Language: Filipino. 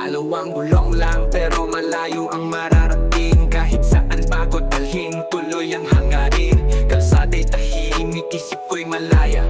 Dalawang gulong lang pero malayo ang mararating. Kahit saan bago dalhin, tuloy ang hangarin. Kalsada'y tahimik, isip ko'y malaya.